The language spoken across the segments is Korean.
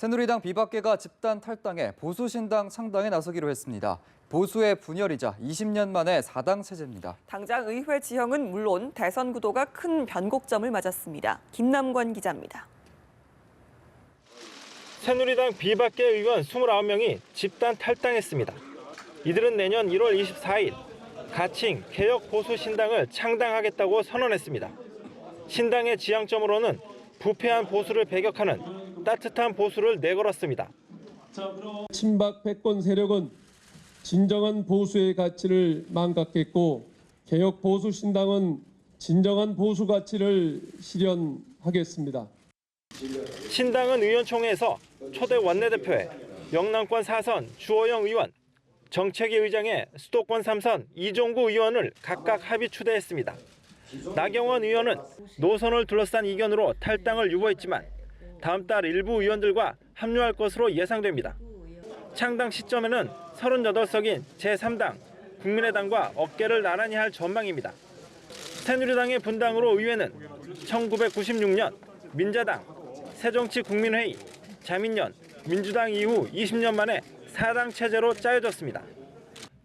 새누리당 비박계가 집단 탈당해 보수신당 창당에 나서기로 했습니다. 보수의 분열이자 20년 만에 4당 체제입니다. 당장 의회 지형은 물론 대선 구도가 큰 변곡점을 맞았습니다. 김남권 기자입니다. 새누리당 비박계 의원 29명이 집단 탈당했습니다. 이들은 내년 1월 24일 가칭 개혁보수신당을 창당하겠다고 선언했습니다. 신당의 지향점으로는 부패한 보수를 배격하는 따뜻한 보수를 내걸었습니다. 친박 패권 세력은 진정한 보수의 가치를 망각했고 개혁 보수 신당은 진정한 보수 가치를 실현하겠습니다. 신당은 의원총회에서 초대 원내대표에 영남권 4선 주호영 의원, 정책위 의장에 수도권 3선 이종구 의원을 각각 합의 추대했습니다. 나경원 의원은 노선을 둘러싼 이견으로 탈당을 유보했지만 다음 달 일부 의원들과 합류할 것으로 예상됩니다. 창당 시점에는 38석인 제3당 국민의당과 어깨를 나란히 할 전망입니다. 새누리당의 분당으로 의회는 1996년 민자당, 새정치국민회의, 자민련, 민주당 이후 20년 만에 4당 체제로 짜여졌습니다.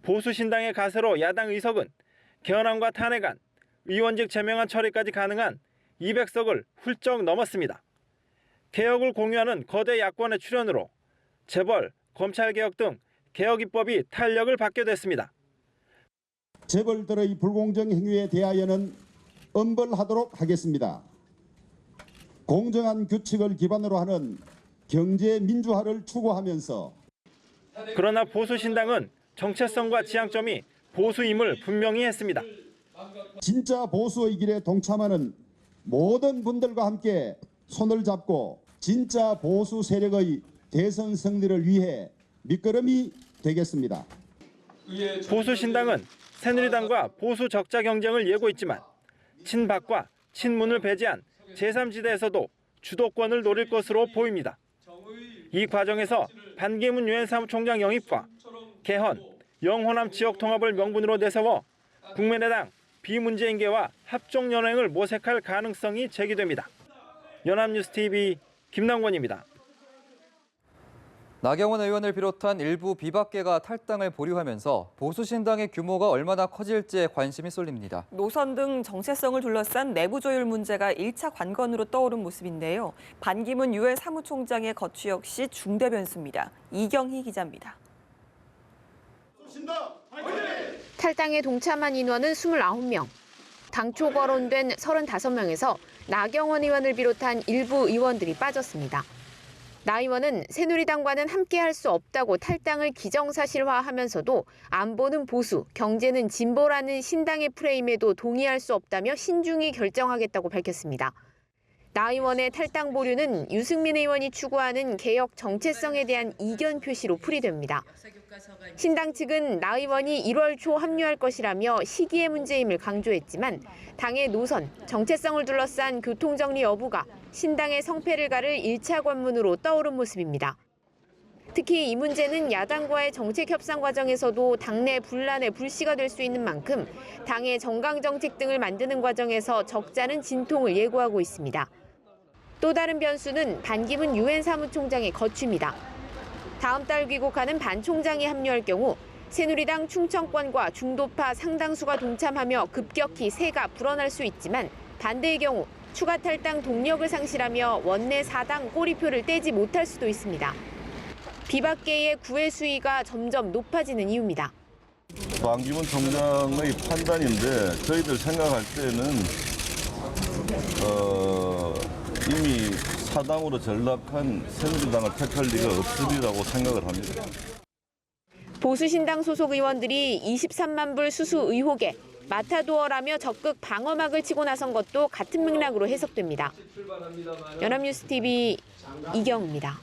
보수신당의 가세로 야당 의석은 개헌안과 탄핵안, 의원직 제명안 처리까지 가능한 200석을 훌쩍 넘었습니다. 개혁을 공유하는 거대 야권의 출현으로 재벌, 검찰개혁 등 개혁 입법이 탄력을 받게 됐습니다. 재벌들의 불공정 행위에 대하여는 엄벌하도록 하겠습니다. 공정한 규칙을 기반으로 하는 경제 민주화를 추구하면서 그러나 보수신당은 정체성과 지향점이 보수임을 분명히 했습니다. 진짜 보수의 길에 동참하는 모든 분들과 함께 손을 잡고 진짜 보수 세력의 대선 승리를 위해 밑거름이 되겠습니다. 보수신당은 새누리당과 보수 적자 경쟁을 예고했지만 친박과 친문을 배제한 제3지대에서도 주도권을 노릴 것으로 보입니다. 이 과정에서 반기문 유엔 사무총장 영입과 개헌, 영호남 지역 통합을 명분으로 내세워 국민의당 비문재인계와 합종연행을 모색할 가능성이 제기됩니다. 연합뉴스TV 김남권입니다. 나경원 의원을 비롯한 일부 비박계가 탈당을 보류하면서 보수신당의 규모가 얼마나 커질지에 관심이 쏠립니다. 노선 등 정체성을 둘러싼 내부 조율 문제가 1차 관건으로 떠오른 모습인데요. 반기문 유엔 사무총장의 거취 역시 중대 변수입니다. 이경희 기자입니다. 탈당에 동참한 인원은 29명. 당초 거론된 35명에서 나경원 의원을 비롯한 일부 의원들이 빠졌습니다. 나 의원은 새누리당과는 함께할 수 없다고 탈당을 기정사실화하면서도 안보는 보수, 경제는 진보라는 신당의 프레임에도 동의할 수 없다며 신중히 결정하겠다고 밝혔습니다. 나 의원의 탈당 보류는 유승민 의원이 추구하는 개혁 정체성에 대한 이견 표시로 풀이됩니다. 신당 측은 나 의원이 1월 초 합류할 것이라며 시기의 문제임을 강조했지만 당의 노선, 정체성을 둘러싼 교통정리 여부가 신당의 성패를 가를 1차 관문으로 떠오른 모습입니다. 특히 이 문제는 야당과의 정책 협상 과정에서도 당내 분란의 불씨가 될 수 있는 만큼 당의 정강정책 등을 만드는 과정에서 적잖은 진통을 예고하고 있습니다. 또 다른 변수는 반기문 유엔 사무총장의 거취입니다. 다음 달 귀국하는 반 총장이 합류할 경우 새누리당 충청권과 중도파 상당수가 동참하며 급격히 세가 불어날 수 있지만 반대의 경우 추가 탈당 동력을 상실하며 원내 4당 꼬리표를 떼지 못할 수도 있습니다. 비박계의 구애 수위가 점점 높아지는 이유입니다. 반기문 총장의 판단인데 저희들 생각할 때는 이미 사당으로 전락한 새누리당을 택할 리가 없으리라고 생각을 합니다. 보수신당 소속 의원들이 23만 불 수수 의혹에 마타도어라며 적극 방어막을 치고 나선 것도 같은 맥락으로 해석됩니다. 연합뉴스TV 이경우입니다.